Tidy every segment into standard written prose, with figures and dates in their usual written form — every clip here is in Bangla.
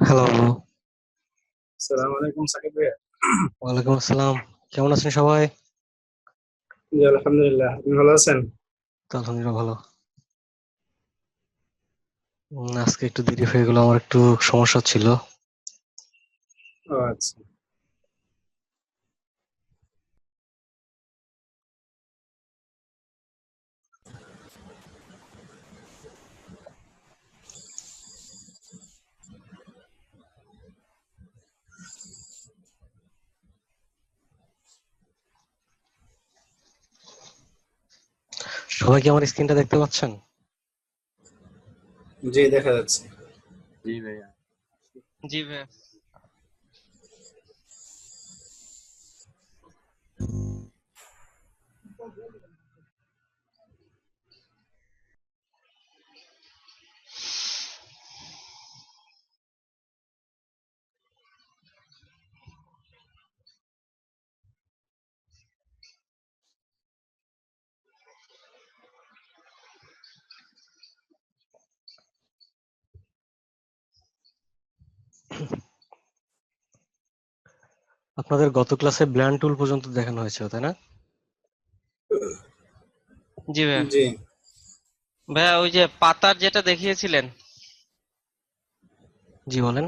হ্যালো। আসসালামু আলাইকুম সাকিব ভাই। ওয়ালাইকুম আসসালাম। কেমন আছেন সবাই? জি আলহামদুলিল্লাহ, আপনি ভালো আছেন? তো আলহামদুলিল্লাহ ভালো। আজকে একটু দেরি হয়ে গেল, আমার একটু সমস্যা ছিল। ও আচ্ছা। সবাই কি আমার স্ক্রিনটা দেখতে পাচ্ছেন? জি দেখা যাচ্ছে। জি ভাইয়া। জি ভাইয়া। আপনাদের গত ক্লাসে ব্ল্যান্ড টুল পর্যন্ত দেখানো হয়েছে, তাই না? জি ভাইয়া। জি ভাইয়া ওই যে পাতার যেটা দেখিয়েছিলেন, জি বলেন।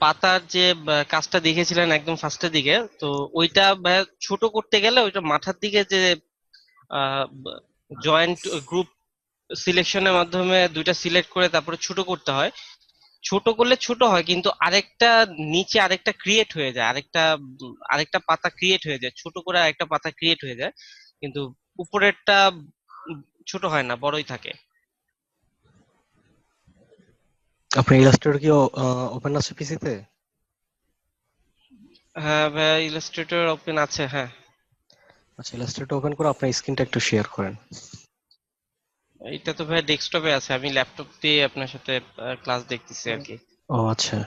পাতার যে কাজটা দেখিয়েছিলেন একদম ফার্স্টের দিকে, তো ওইটা ভাইয়া ছোট করতে গেলে ওইটা মাথার দিকে যে জয়েন্ট গ্রুপ সিলেকশনের মাধ্যমে দুইটা সিলেক্ট করে তারপরে ছোট করতে হয়। ছোট করলে ছোট হয়, কিন্তু আরেকটা নিচে আরেকটা ক্রিয়েট হয়ে যায়, আরেকটা পাতা ক্রিয়েট হয়ে যায়, ছোট করে আরেকটা পাতা ক্রিয়েট হয়ে যায়, কিন্তু উপরেরটা ছোট হয় না, বড়ই থাকে। আপনার ইলাস্ট্রেটর কি ওপেন আছে পিসিতে? হ্যাঁ ভাইয়া, ইলাস্ট্রেটর ওপেন আছে, হ্যাঁ। আচ্ছা, ইলাস্ট্রেটর ওপেন করে আপনার স্ক্রিনটা একটু শেয়ার করেন। এইটা তো ভাইয়া ডেস্কটপে আছে, আমি ল্যাপটপ দিয়ে আপনার সাথে ক্লাস দেখতেছি আর কি। ও আচ্ছা।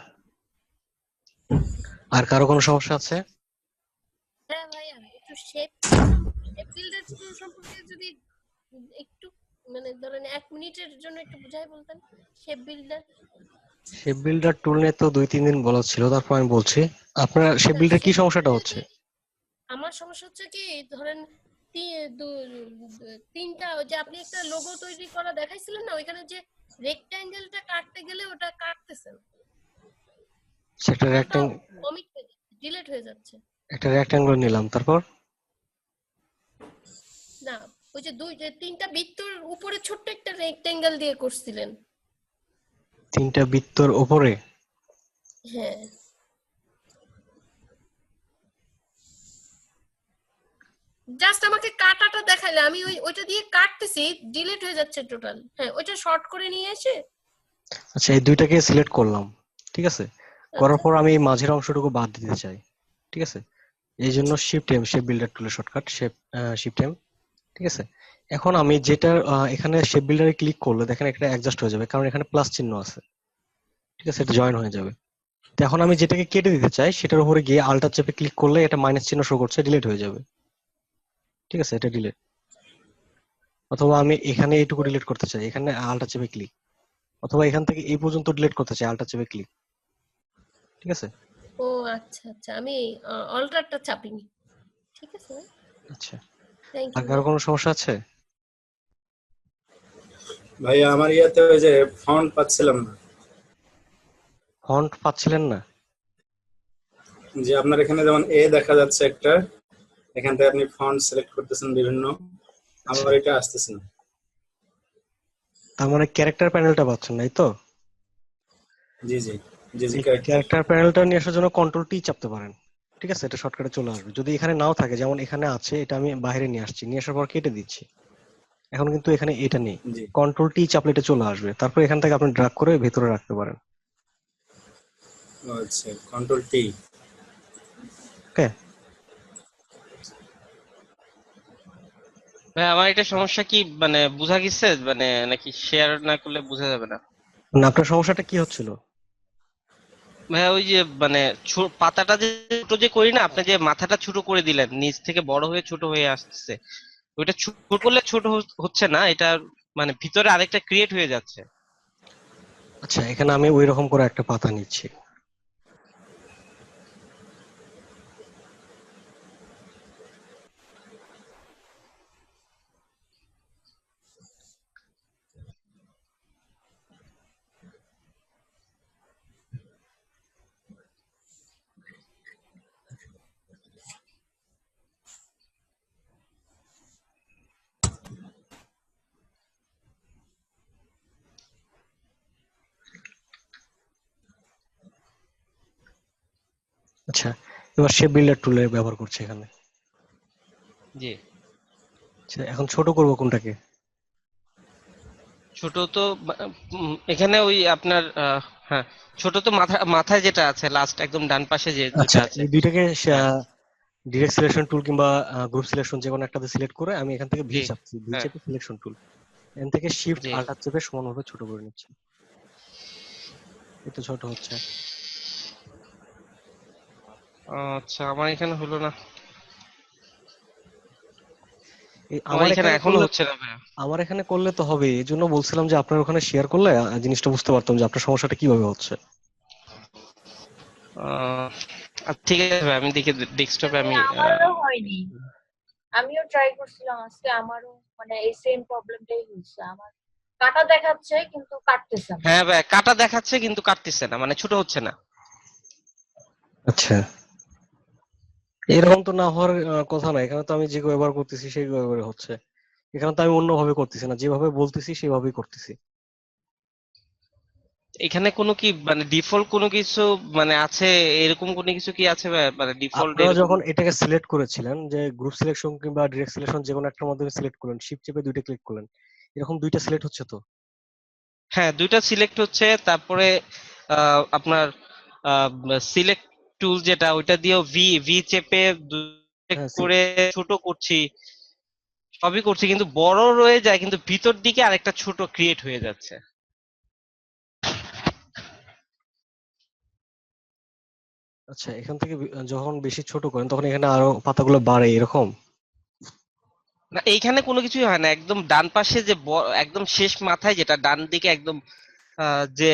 আর কারো কোনো সমস্যা আছে? হ্যাঁ ভাইয়া, একটু শেপ শেপ বিল্ডার সম্পর্কে যদি একটু মানে ধরেন 1 মিনিটের জন্য একটু বুঝাই বলতেন। Shape builder. শেপ বিল্ডার টুল নিয়ে তো 2-3 দিন বলা ছিল, তারপর আমি বলছি। আপনার শেপ না, বিল্ডার কি শেপ সমস্যাটা বিল্ডারে হচ্ছে? যে আমার সমস্যা হচ্ছে কি, ধরেন তিনটা ওই যে আপনি একটা লোগো তৈরি করা দেখাইছিলেন না, ওইখানে যে রেক্ট্যাঙ্গেলটা কাটতে গেলে ওটা কাটতেছেন, সেটা কাটা রেক্ট্যাং অমিট হয়ে ডিলেট হয়ে যাচ্ছে। একটা রেক্ট্যাঙ্গল নিলাম, তারপর না, ওই যে তিনটা বৃত্তর উপরে ছোট্ট একটা রেক্ট্যাঙ্গেল দিয়ে করছিলেন। 3টা বৃত্তর উপরে। হ্যাঁ, জাস্ট আমাকে কাটাটা দেখাইলে আমি ওইটা দিয়ে কাটতেছি, ডিলিট হয়ে যাচ্ছে টোটাল। হ্যাঁ, ওইটা শর্ট করে নিয়ে এসে। আচ্ছা, এই দুইটাকে সিলেক্ট করলাম, ঠিক আছে। করার আচ্ছা পর আমি এই মাঝের অংশটুকু বাদ দিতে চাই, ঠিক আছে। এই জন্য শিফট এম, শেপ বিল্ডার টুলের শর্টকাট শিফট এম, ঠিক আছে। এখন আমি যেটা এখানে শেপ বিল্ডারে ক্লিক করলে দেখেন একটা অ্যাডজাস্ট হয়ে যাবে, কারণ এখানে প্লাস চিহ্ন আছে, ঠিক আছে, এটা জয়েন হয়ে যাবে। তো এখন আমি যেটাকে কেটে দিতে চাই সেটার উপরে গিয়ে আল্টার চেপে ক্লিক করলে এটা মাইনাস চিহ্ন শো করছে, ডিলিট হয়ে যাবে, ঠিক আছে, এটা ডিলিট। অথবা আমি এখানে এইটুকু ডিলিট করতে চাই, এখানে আল্টার চেপে ক্লিক। অথবা এখান থেকে এই পর্যন্ত ডিলিট করতে চাই, আল্টার চেপে ক্লিক, ঠিক আছে। ও আচ্ছা আচ্ছা, আমি অল্টারটা চাপিনি। ঠিক আছে, আচ্ছা, থ্যাংক আর ইউ কারো ভাইয়া। কোনো সমস্যা আছে? ভাইয়া, আমার ইয়াতে ওই যে ফন্ট পাচ্ছিলাম না। ফন্ট পাচ্ছিলেন না? যে আপনার এখানে যেমন এ দেখা যাচ্ছে একটা, এখান থেকে আপনি ফন্ট সিলেক্ট করতেছেন বিভিন্ন, আচ্ছা, আমার এটা আসতেছে না। তার মানে ক্যারেক্টার প্যানেলটা পাচ্ছেন নাই তো? জি জি। জি জি এই ক্যারেক্টার। ক্যারেক্টার প্যানেলটা নিয়ে আসার জন্য কন্ট্রোল টি চাপতে পারেন, ঠিক আছে, এটা শর্টকাটে চলে আসবে। যদি এখানে নাও থাকে, যেমন এখানে আছে, এটা আমি বাইরে নিয়ে আসছি, নিয়ে আসার পর কেটে দিচ্ছি, এখন কিন্তু এখানে এটা নেই। জি। কন্ট্রোল টি চাপলে এটা চলে আসবে, তারপর এখান থেকে আপনি ড্রাগ করে ভেতরে রাখতে পারেন। ও আচ্ছা, কন্ট্রোল টি। ওকে। ভাই আমার একটা সমস্যা কি, মানে বোঝা গেছে, মানে নাকি শেয়ার না করলে বোঝা যাবে না? না, আপনার সমস্যাটা কি হচ্ছিল? ভাই ওই যে মানে পাতাটা যে ছোট যে করি না, আপনি যে মাথাটা ছোট করে দিলেন, নিচ থেকে বড় হয়ে ছোট হয়ে আসছে, ওইটা ছোট করলে ছোট হচ্ছে না, এটা মানে ভিতরে আরেকটা ক্রিয়েট হয়ে যাচ্ছে। আচ্ছা, এখানে আমি ওই রকম করে একটা পাতা নিচ্ছি। আচ্ছা, এবার শেপ বিল্ডার টুলের ব্যবহার করছি এখানে। জি। আচ্ছা, এখন ছোট করব কোনটাকে? ছোট তো এখানে ওই আপনার হ্যাঁ, ছোট তো মাথায় যেটা আছে লাস্ট একদম ডান পাশে যে দুইটা আচ্ছা, আছে। এই দুইটাকে হ্যাঁ। ডিরেক্ট সিলেকশন টুল কিংবা গ্রুপ সিলেকশন যে কোনো একটাতে সিলেক্ট করে আমি এখান থেকে ভি জি। চাপছি, ভি হ্যাঁ। চেপে সিলেকশন টুল, এখান থেকে শিফট জি। আল্টার চেপে সমানভাবে ছোট করে নিচ্ছি। এই তো ছোট হচ্ছে। আচ্ছা, আমার এখানে হলো না। এই আমার আমার এখানে এখানে এখনো করলে, হচ্ছে না ভাইয়া। আমার এখানে করলে তো হবে, এই জন্য বলছিলাম যে আপনার ওখানে শেয়ার করলে জিনিসটা বুঝতে পারতাম যে আপনার সমস্যাটা কিভাবে হচ্ছে। ঠিক আছে ভাই, আমি দেখি ডেস্কটপে ভাই আমি আমারও হয়নি, আমিও ট্রাই করছিলাম আজকে, আমারও মানে এই সেম প্রবলেমটাই হচ্ছে। আমার কাটা দেখাচ্ছে কিন্তু কাটতেছে না। হ্যাঁ ভাই, কাটা দেখাচ্ছে কিন্তু কাটতেছে না, মানে ছোট হচ্ছে না। আচ্ছা, এরকম তো না হওয়ার কথা না, এখানে তো আমি যে ব্যবহার করতেছি সেই ব্যবহার হচ্ছে। এখানে তো আমি অন্যভাবে করতেছি না, যেভাবে বলতেছি সেভাবেই করতেছি। এখানে কোনো কি মানে ডিফল্ট কোনো কিছু মানে আছে, এরকম কোনো কিছু কি আছে ভাই? মানে ডিফল্ট আপনারা এরকম? যখন এটাকে সিলেক্ট করেছিলেন যে গ্রুপ সিলেকশন কিংবা ডিরেক্ট সিলেকশন যে কোনো একটার মাধ্যমে সিলেক্ট করলেন, শিফট চেপে দুইটা ক্লিক করলেন, এরকম দুইটা সিলেক্ট হচ্ছে তো? হ্যাঁ, দুইটা সিলেক্ট হচ্ছে, তারপরে আপনার সিলেক্ট টুল যেটা, ওইটা দিয়েও ভি ভি চেপে select হ্যাঁ, করে ছোট করছি, সবই করছি, কিন্তু বড় রয়ে যায়, কিন্তু ভিতর দিকে আরেকটা ছোট ক্রিয়েট হয়ে যাচ্ছে। আচ্ছা, এখান থেকে যখন বেশি ছোট করেন তখন এখানে আরো পাতাগুলো বাড়ে এরকম? না, এইখানে কোনো কিছুই হয় না, একদম ডান পাশে যে একদম শেষ মাথায় যেটা ডান দিকে একদম যে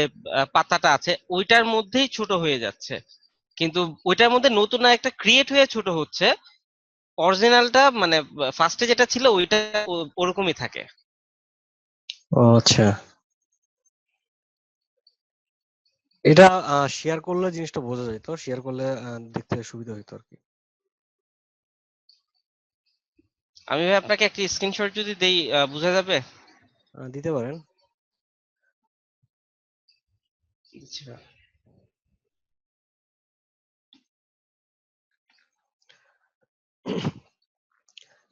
পাতাটা আছে ওইটার মধ্যেই ছোট হয়ে যাচ্ছে, কিন্তু ওইটার মধ্যে নতুন একটা ক্রিয়েট হয়ে ছোট হচ্ছে। অরিজিনালটা মানে ফার্স্টে যেটা ছিল ওইটা ওরকমই থাকে। ও আচ্ছা, এটা শেয়ার করলে জিনিসটা বোঝা যায়, তো শেয়ার করলে দেখতে সুবিধা হইতো আর কি। আমি ভাই আপনাকে একটা স্ক্রিনশট যদি দেই, বোঝা যাবে? দিতে পারেন। আচ্ছা।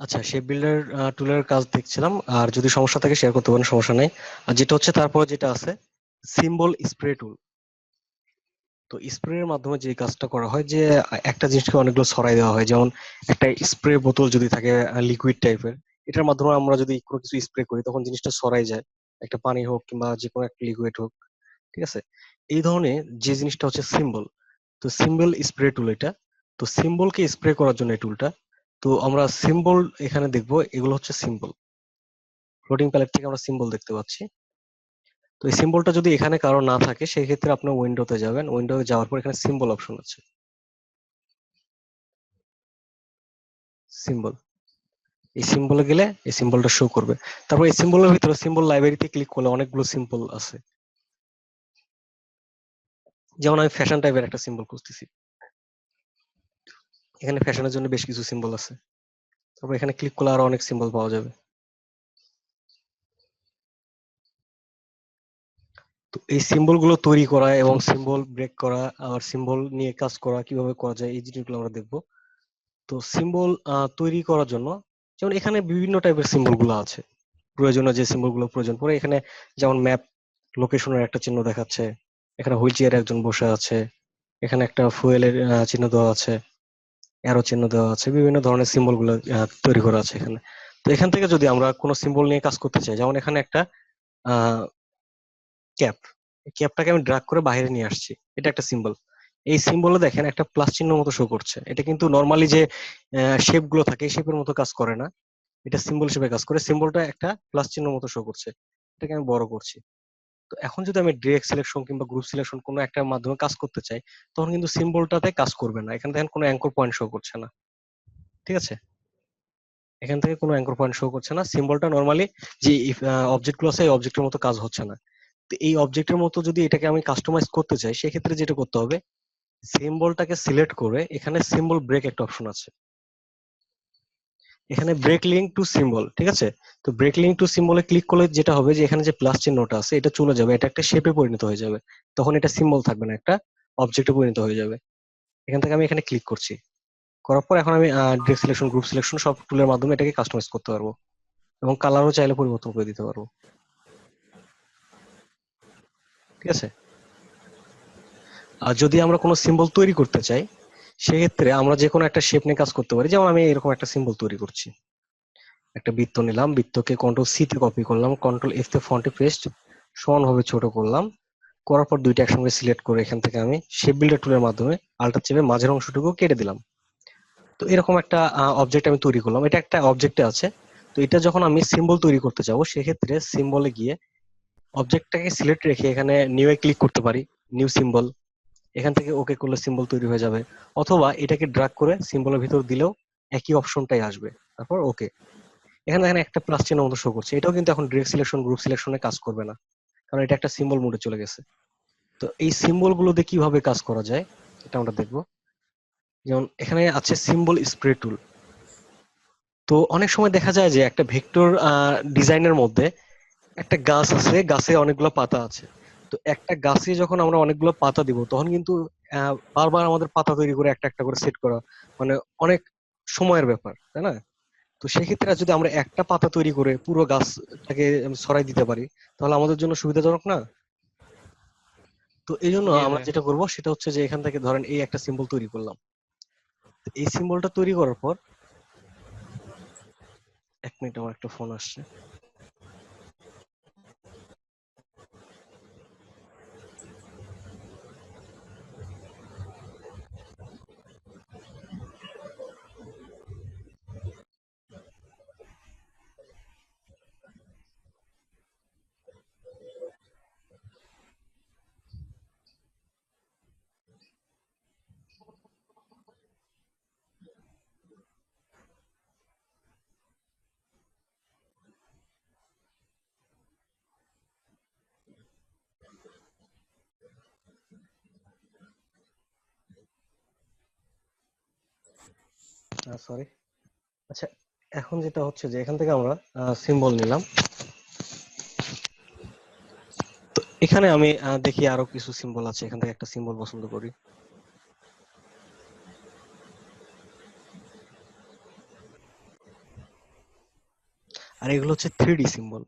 আচ্ছা, শেপ বিল্ডার টুলের কাজ দেখছিলাম, আর যদি সমস্যা থাকে শেয়ার করতে পারেন, সমস্যা নাই। আর যেটা হচ্ছে তারপর যেটা আছে সিম্বল স্প্রে টুল। তো স্প্রের মাধ্যমে যে কাজটা করা হয় যে একটা জিনিসকে অনেকগুলো ছড়াই দেওয়া হয়, যেমন একটা স্প্রে বোতল যদি থাকে লিকুইড টাইপের, এটার মাধ্যমে আমরা যদি কোনো কিছু স্প্রে করি তখন জিনিসটা ছড়াই যায়, একটা পানি হোক কিংবা যে কোনো একটা লিকুইড হোক, ঠিক আছে? এই ধরনের যে জিনিসটা হচ্ছে সিম্বল, তো সিম্বল স্প্রে টুল এটা। তো সিম্বলকে স্প্রে করার জন্য এই টুলটা। তো আমরা সিম্বল এখানে দেখবো, এগুলো হচ্ছে সিম্বল। ফ্লোটিং প্যালেট থেকে আমরা সিম্বল দেখতে পাচ্ছি। তো এই সিম্বলটা যদি এখানে কারো না থাকে সেই ক্ষেত্রে আপনি উইন্ডোতে যাবেন, উইন্ডোতে যাওয়ার পর এখানে সিম্বল অপশন আছে, সিম্বল। এই সিম্বলে গেলে এই সিম্বলটা শো করবে। তারপর এই সিম্বলের ভিতরে সিম্বল লাইব্রেরিতে ক্লিক করলে অনেকগুলো সিম্বল আছে। যেমন আমি ফ্যাশন টাইপের একটা সিম্বল খুঁজতেছি, এখানে ফ্যাশনের জন্য বেশ কিছু সিম্বল আছে। তারপর এখানে ক্লিক করলে আরো অনেক সিম্বল পাওয়া যাবে। তো এই সিম্বল গুলো তৈরি করা এবং সিম্বল ব্রেক করা, আবার সিম্বল নিয়ে কাজ করা কিভাবে করা যায় এই জিনিসগুলো আমরা দেখবো। তো সিম্বল তৈরি করার জন্য যেমন এখানে বিভিন্ন টাইপের সিম্বল গুলো আছে, প্রয়োজনীয় যে সিম্বল গুলো প্রয়োজন পড়ে এখানে, যেমন ম্যাপ লোকেশনের একটা চিহ্ন দেখাচ্ছে, এখানে হুইল চেয়ারে একজন বসে আছে, এখানে একটা ফুয়েলের চিহ্ন দেওয়া আছে, অ্যারো চিহ্ন দেওয়া আছে, বিভিন্ন ধরনের সিম্বল গুলো তৈরি করা আছে এখানে। তো এখান থেকে যদি আমরা কোনো সিম্বল নিয়ে কাজ করতে চাই, যেমন এখানে একটা ক্যাপ, ক্যাপটাকে আমি ড্রাগ করে বাইরে নিয়ে আসছি, এটা একটা সিম্বল। এই সিম্বলে দেখেন একটা প্লাস চিহ্ন মতো শো করছে, এটা কিন্তু নর্মালি যে শেপ গুলো থাকে শেপের মতো কাজ করে না, এটা সিম্বল হিসেবে কাজ করে। সিম্বলটা একটা প্লাস চিহ্ন মতো শো করছে, এটাকে আমি বড় করছি। তো এখন যদি আমি ডিরেক্ট সিলেকশন কিংবা গ্রুপ সিলেকশন কোনো একটার মাধ্যমে কাজ করতে চাই, তখন কিন্তু সিম্বলটাতে কাজ করবে না। এখানে দেখেন কোনো অ্যাঙ্কর পয়েন্ট শো করছে না, ঠিক আছে? এখান থেকে কোনো অ্যাঙ্কর পয়েন্ট শো করছে না। সিম্বলটা নরমালি যে অবজেক্ট গুলো আছে এই অবজেক্টের মতো কাজ হচ্ছে না। তো এই অবজেক্টের মতো যদি এটাকে আমি কাস্টমাইজ করতে চাই, সেক্ষেত্রে যেটা করতে হবে, সিম্বলটাকে সিলেক্ট করে এখানে সিম্বল ব্রেক একটা অপশন আছে, এখানে ব্রেক লিঙ্ক টু সিম্বল, ঠিক আছে? তো ব্রেক লিঙ্ক টু সিম্বলে ক্লিক করলে যেটা হবে যে এখানে যে প্লাস চিহ্নটা আছে এটা চলে যাবে, এটা একটা শেপে পরিণত হয়ে যাবে। তখন এটা সিম্বল থাকবে না, একটা অবজেক্টে পরিণত হয়ে যাবে। এখান থেকে আমি এখানে ক্লিক করছি, করার পর এখন আমি ডিরেক্ট সিলেকশন, গ্রুপ সিলেকশন সব টুলের মাধ্যমে এটাকে কাস্টমাইজ করতে পারবো এবং কালারও চাইলে পরিবর্তন করে দিতে পারবো, ঠিক আছে? আর যদি আমরা কোনো সিম্বল তৈরি করতে চাই, সেক্ষেত্রে আমরা যে কোনো একটা শেপ নিয়ে কাজ করতে পারি। যেমন আমি এরকম একটা সিম্বল তৈরি করছি, একটা বৃত্ত নিলাম, বৃত্তকে কন্ট্রোল সি তে কপি করলাম, কন্ট্রোল এফ তে ফন্টে পেস্ট, সমানভাবে ছোট করলাম, করার পর দুইটা একসঙ্গে সিলেক্ট করে এখান থেকে আমি শেপ বিল্ডার টুলের মাধ্যমে আল্টার চেপে মাঝের অংশটুকু কেটে দিলাম। তো এরকম একটা অবজেক্ট আমি তৈরি করলাম, এটা একটা অবজেক্টে আছে। তো এটা যখন আমি সিম্বল তৈরি করতে যাবো, সেক্ষেত্রে সিম্বলে গিয়ে অবজেক্টটাকে সিলেক্ট রেখে এখানে নিউ এ ক্লিক করতে পারি, নিউ সিম্বল, এখান থেকে ওকে করলে সিম্বল তৈরি হয়ে যাবে। অথবা এটাকে ড্রাগ করে সিম্বলের ভিতর দিলেও একই অপশনটাই আসবে, তারপর ওকে। এখানে দেখেন একটা প্লাস চিহ্ন মতো শো করছে, এটাও কিন্তু এখন ডিরেক্ট সিলেকশন, গ্রুপ সিলেকশনে কাজ করবে না, কারণ এটা একটা সিম্বল মোডে চলে গেছে। তো এই সিম্বল গুলো দিয়ে কিভাবে কাজ করা যায় এটা আমরা দেখবো। যেমন এখানে আছে সিম্বল স্প্রে টুল। তো অনেক সময় দেখা যায় যে একটা ভেক্টর ডিজাইনের মধ্যে একটা গাছ আছে, গাছে অনেকগুলো পাতা আছে। তো একটা গাছে যখন আমরা অনেকগুলো পাতা দিব, তখন কিন্তু বারবার আমাদের পাতা তৈরি করে একটা একটা করে সেট করা মানে অনেক সময়ের ব্যাপার, তাই না? তো সেক্ষেত্রে যদি আমরা একটা পাতা তৈরি করে পুরো গাছটাকে ছড়াই দিতে পারি, তাহলে আমাদের জন্য সুবিধাজনক না? তো এই জন্য জি আমরা ভাইয়া। যেটা করব সেটা হচ্ছে যে এখান থেকে ধরেন এই একটা সিম্বল তৈরি করলাম। তো এই সিম্বলটা তৈরি করার পর, এক মিনিট আমার একটা ফোন আসছে। সরি। আচ্ছা, এখন যেটা হচ্ছে যে এখান থেকে আমরা সিম্বল নিলাম। তো এখানে আমি দেখি আরো কিছু সিম্বল আছে, এখান থেকে একটা সিম্বল পছন্দ করি। আর এগুলো হচ্ছে 3D সিম্বল,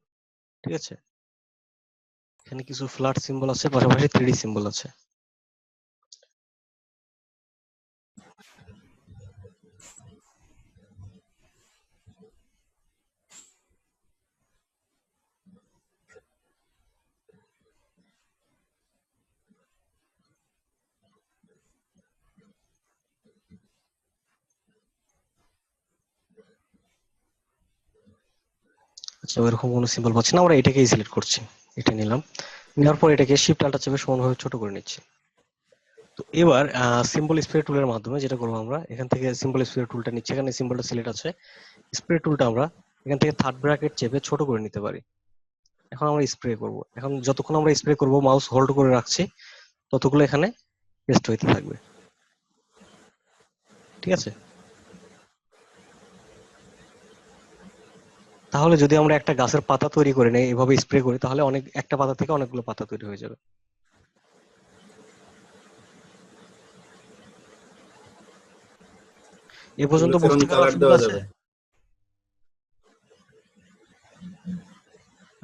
ঠিক আছে? এখানে কিছু ফ্ল্যাট সিম্বল আছে, পাশাপাশি 3D সিম্বল আছে। আচ্ছা, ওইরকম কোনো সিম্বল পাচ্ছি না, আমরা এটাকেই সিলেক্ট করছি, এটা নিলাম। নেওয়ার পর এটাকে শিফট আল্টার চেপে সমানভাবে ছোট করে নিচ্ছি। তো এবার সিম্বল স্প্রে টুলের মাধ্যমে যেটা করবো, আমরা এখান থেকে সিম্বল স্প্রে টুলটা নিচ্ছি, এখানে সিম্বলটা সিলেক্ট আছে। স্প্রে টুলটা আমরা এখান থেকে থার্ড ব্র্যাকেট চেপে ছোট করে নিতে পারি। এখন আমরা স্প্রে করব, এখন যতক্ষণ আমরা স্প্রে করব মাউস হোল্ড করে রাখছি, ততগুলো এখানে পেস্ট হইতে থাকবে, ঠিক আছে? তাহলে যদি আমরা একটা গাছের পাতা তৈরি করে নেই এভাবে স্প্রে করি, তাহলে অনেক একটা পাতা থেকে অনেকগুলো পাতা তৈরি হয়ে যাবে। এ পর্যন্ত এগুলোতে রং বুঝতে কারো কালার অসুবিধা দেওয়া আছে? যাবে।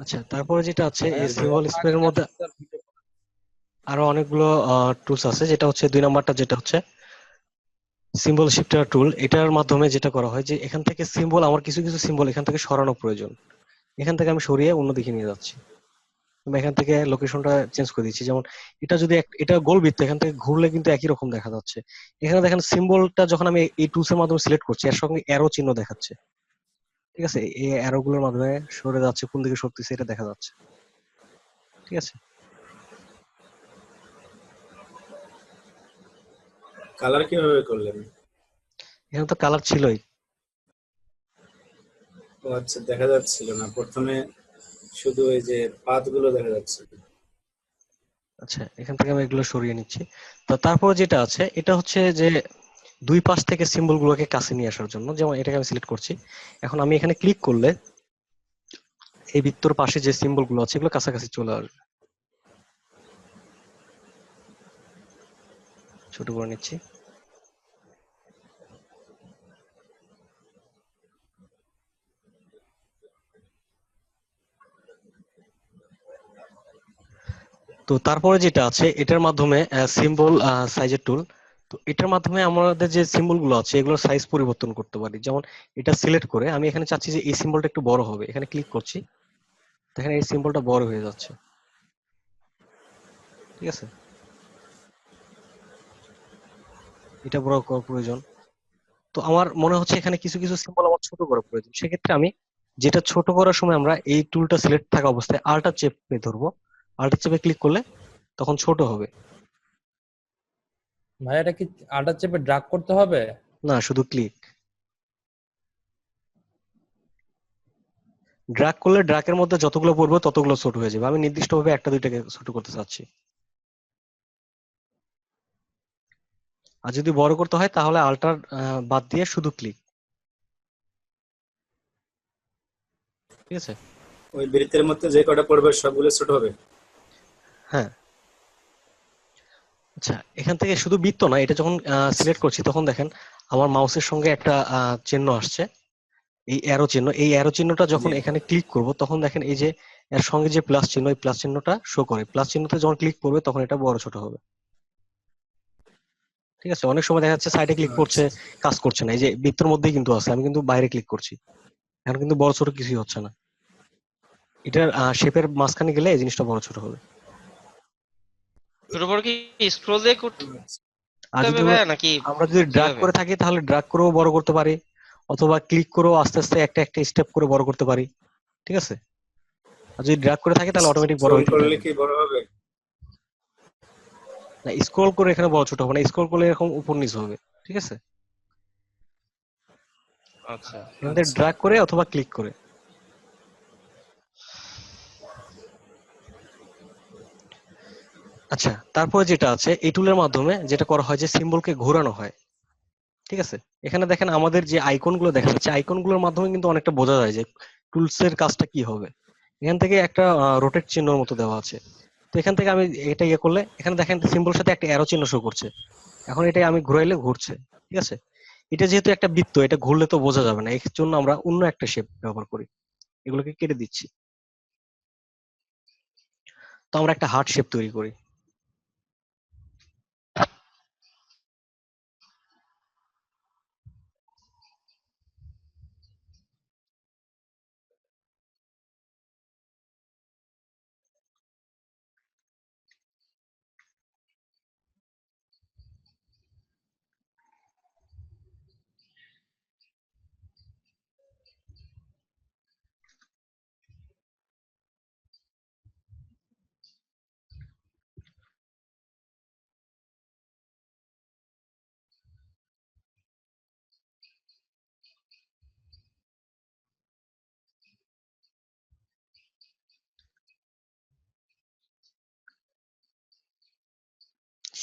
আচ্ছা, তারপরে যেটা আছে এই সিম্বল স্প্রের মধ্যে আরো অনেকগুলো টুলস আছে, যেটা হচ্ছে 2 নাম্বারটা, যেটা হচ্ছে সিম্বল শিফটার টুল। এটার মাধ্যমে যেটা করা হয় যে এখান থেকে সিম্বল, আমার কিছু কিছু সিম্বল এখান থেকে সরানো প্রয়োজন, এখান থেকে আমি সরিয়ে অন্যদিকে নিয়ে যাচ্ছি। আমি এখান থেকে লোকেশনটা চেঞ্জ করে দিচ্ছি। যেমন এটা যদি এটা গোল বৃত্ত, এখান থেকে ঘুরলে কিন্তু একই রকম দেখা যাচ্ছে। এখানে দেখেন সিম্বলটা যখন আমি এই টুলস এর মাধ্যমে সিলেক্ট করছি, এর সঙ্গে অ্যারো চিহ্ন দেখাচ্ছে, ঠিক আছে? এই অ্যারো গুলোর মাধ্যমে সরে যাচ্ছে, কোন দিকে সরতেছে এটা দেখা যাচ্ছে। ঠিক আছে। কালার কিভাবে করলেন? এখানে তো কালার ছিলই। ও আচ্ছা, দেখা যাচ্ছিল না প্রথমে, শুধু এই যে পাতগুলো দেখা যাচ্ছে। আচ্ছা, এখান থেকে আমি এগুলো সরিয়ে নিচ্ছি। তো তারপর যেটা আছে এটা হচ্ছে যে দুই পাশ থেকে সিম্বল গুলোকে কাছে নিয়ে আসার জন্য, যেমন এটাকে আমি সিলেক্ট করছি। এখন আমি এখানে ক্লিক করলে এই বৃত্তর পাশে যে সিম্বল গুলো আছে এগুলো কাছাকাছি চলে আসবে। ছোট করে নিচ্ছি। তো তারপরে যেটা আছে এটার মাধ্যমে সিম্বল সাইজের টুল। তো এটার মাধ্যমে আমাদের যে সিম্বল গুলো আছে এগুলোর সাইজ পরিবর্তন করতে পারি। যেমন এটা সিলেক্ট করে আমি এখানে চাচ্ছি যে এই সিম্বলটা একটু বড় হবে, এখানে ক্লিক করছি, দেখেন এই সিম্বলটা বড় হয়ে যাচ্ছে। ঠিক আছে, এটা বড় করার প্রয়োজন। তো আমার মনে হচ্ছে এখানে কিছু কিছু সিম্বল আমার ছোট করা প্রয়োজন। সেক্ষেত্রে আমি যেটা ছোট করার সময় আমরা এই টুলটা সিলেক্ট থাকা অবস্থায় আল্টা চেপে ধরবো, আল্টা চেপে ক্লিক করলে তখন ছোট হবে। ভাই এটা কি আল্টার চেপে ড্রাগ করতে হবে? না, শুধু ক্লিক। ড্র্যাগ করলে ড্র্যাগের মধ্যে যতগুলো পড়বে ততগুলো ছোট হয়ে যাবে। আমি নির্দিষ্টভাবে একটা দুইটাকে ছোট করতে চাচ্ছি। আর যদি বড় করতে হয় তাহলে আল্টার বাদ দিয়ে শুধু ক্লিক। ঠিক আছে। ওই বৃত্তের মধ্যে যে কটা পড়বে সবগুলো ছোট হবে? হ্যাঁ। আচ্ছা, এখান থেকে শুধু বৃত্ত না, এটা যখন সিলেক্ট করছি তখন দেখেন আমার মাউসের সঙ্গে একটা চিহ্ন আসছে, এই অ্যারো চিহ্ন। এই অ্যারো চিহ্নটা যখন জি। এখানে ক্লিক করব তখন দেখেন এই যে এর সঙ্গে যে প্লাস চিহ্ন, এই প্লাস চিহ্নটা শো করে। প্লাস চিহ্নতে যখন ক্লিক করবে তখন এটা বড় ছোট হবে। ঠিক আছে। অনেক সময় দেখা যাচ্ছে সাইডে ক্লিক করছে, আচ্ছা, কাজ করছে না। এই যে বৃত্তের মধ্যেই কিন্তু আছে, আমি কিন্তু বাইরে ক্লিক করছি, এখন কিন্তু বড় ছোট কিছুই হচ্ছে না। এটার শেপের মাঝখানে গেলে এই জিনিসটা বড় ছোট হবে। ছোট বড় কি স্ক্রল দিয়ে করতে আর হবে যদি ভাইয়া নাকি আমরা যদি ড্র্যাগ কিভাবে? করে থাকি তাহলে ড্র্যাগ করেও বড় করতে পারি, অথবা ক্লিক করেও আস্তে আস্তে একটা একটা স্টেপ করে বড় করতে পারি। ঠিক আছে। আর যদি ড্র্যাগ করে থাকি তাহলে অটোমেটিক বড় স্ক্রল হইতেই করলে থাকবে। কি বড় হবে? না, স্ক্রল করে এখানে বড় ছোট হবে না, স্ক্রল করলে এরকম উপর নিচ হবে। ঠিক আছে। আচ্ছা, এখান থেকে আচ্ছা, ড্র্যাগ করে অথবা ক্লিক করে। আচ্ছা, তারপরে যেটা আছে এই টুলের মাধ্যমে যেটা করা হয় যে সিম্বলকে ঘোরানো হয়। ঠিক আছে। এখানে দেখেন আমাদের যে আইকন গুলো দেখা যাচ্ছে, আইকন গুলোর মাধ্যমে কিন্তু অনেকটা বোঝা যায় যে টুলস এর কাজটা কি হবে। এখান থেকে একটা রোটেট চিহ্নের মতো দেওয়া আছে। তো এখান থেকে আমি এটা ইয়ে করলে এখানে দেখেন সিম্বলের সাথে একটা অ্যারো চিহ্ন শো করছে। এখন এটা আমি ঘুরাইলে ঘুরছে। ঠিক আছে। এটা যেহেতু একটা বৃত্ত, এটা ঘুরলে তো বোঝা যাবে না, এর জন্য আমরা অন্য একটা শেপ ব্যবহার করি। এগুলোকে কেটে দিচ্ছি। তো আমরা একটা হার্ট শেপ তৈরি করি।